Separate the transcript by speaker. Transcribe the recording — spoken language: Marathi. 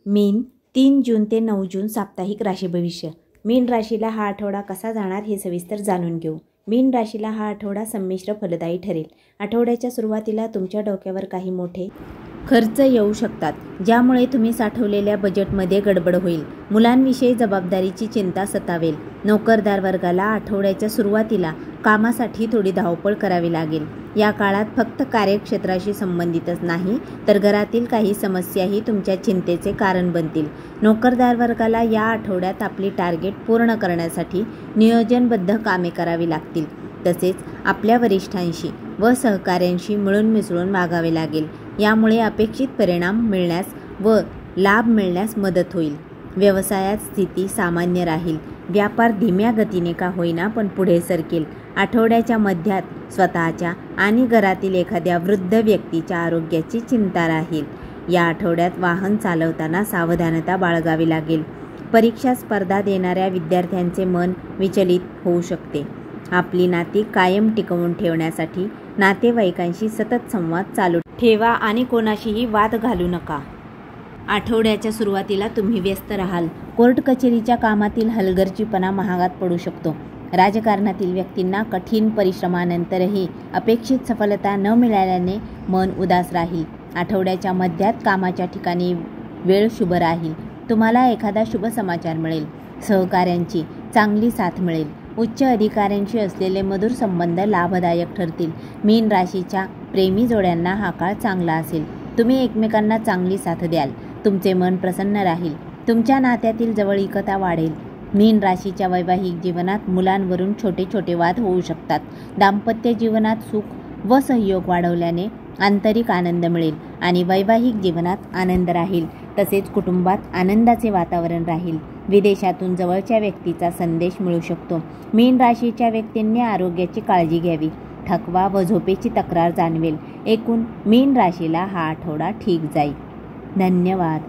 Speaker 1: मीन 3 जून ते 9 जून साप्ताहिक राशी भविष्य. मीन राशीला हा आठवडा कसा जाणार हे सविस्तर जाणून घेऊ. मीन राशीला हा आठवडा संमिश्र फलदायी ठरेल. आठवड्याच्या सुरुवातीला तुमच्या डोक्यावर काही मोठे खर्च येऊ शकतात, ज्यामुळे तुम्ही साठवलेल्या बजेटमध्ये गडबड होईल. मुलांविषयी जबाबदारीची चिंता सतावेल. नोकरदार वर्गाला आठवड्याच्या सुरुवातीला कामासाठी थोडी धावपळ करावी लागेल. या काळात फक्त कार्यक्षेत्राशी संबंधितच नाही तर घरातील काही समस्याही तुमच्या चिंतेचे कारण बनतील. नोकरदार वर्गाला या आठवड्यात आपली टार्गेट पूर्ण करण्यासाठी नियोजनबद्ध कामे करावी लागतील. तसेच आपल्या वरिष्ठांशी व सहकाऱ्यांशी मिळून मिसळून वागावे लागेल. यामुळे अपेक्षित परिणाम मिळण्यास व लाभ मिळण्यास मदत होईल. व्यवसायात स्थिती सामान्य राहील. व्यापार धीम्या गतीने का होईना पण पुढे सरकेल. आठवड्याच्या मध्यात स्वतःच्या आणि घरातील एखाद्या वृद्ध व्यक्तीच्या आरोग्याची चिंता राहील. या आठवड्यात वाहन चालवताना सावधानता बाळगावी लागेल. परीक्षा स्पर्धा देणाऱ्या विद्यार्थ्यांचे मन विचलित होऊ शकते. आपली नाती कायम टिकवून ठेवण्यासाठी नातेवाईकांशी सतत संवाद चालू ठेवा आणि कोणाशीही वाद घालू नका. आठवड्याच्या सुरुवातीला तुम्ही व्यस्त राहाल. कोर्ट कचेरीच्या कामातील हलगर्जीपणा महागात पडू शकतो. राजकारणातील व्यक्तींना कठीण परिश्रमानंतरही अपेक्षित सफलता न मिळाल्याने मन उदास राहील. आठवड्याच्या मध्यात कामाच्या ठिकाणी वेळ शुभ राहील. तुम्हाला एखादा शुभ समाचार मिळेल. सहकाऱ्यांची चांगली साथ मिळेल. उच्च अधिकाऱ्यांशी असलेले मधुर संबंध लाभदायक ठरतील. मीन राशीच्या प्रेमी जोड्यांना हा काळ चांगला असेल. तुम्ही एकमेकांना चांगली साथ द्याल. तुमचे मन प्रसन्न राहील. तुमच्या नात्यातील जवळीकता वाढेल. मीन राशीच्या वैवाहिक जीवनात मुलांवरून छोटे छोटे वाद होऊ शकतात. दाम्पत्य जीवनात सुख व सहयोग वाढवल्याने आंतरिक आनंद मिळेल आणि वैवाहिक जीवनात आनंद राहील. तसेच कुटुंबात आनंदाचे वातावरण राहील. विदेशातून जवळच्या व्यक्तीचा संदेश मिळू शकतो. मीन राशीच्या व्यक्तींनी आरोग्याची काळजी घ्यावी. थकवा व झोपेची तक्रार जाणवेल. एकूण मीन राशीला हा आठवडा ठीक जाईल. धन्यवाद.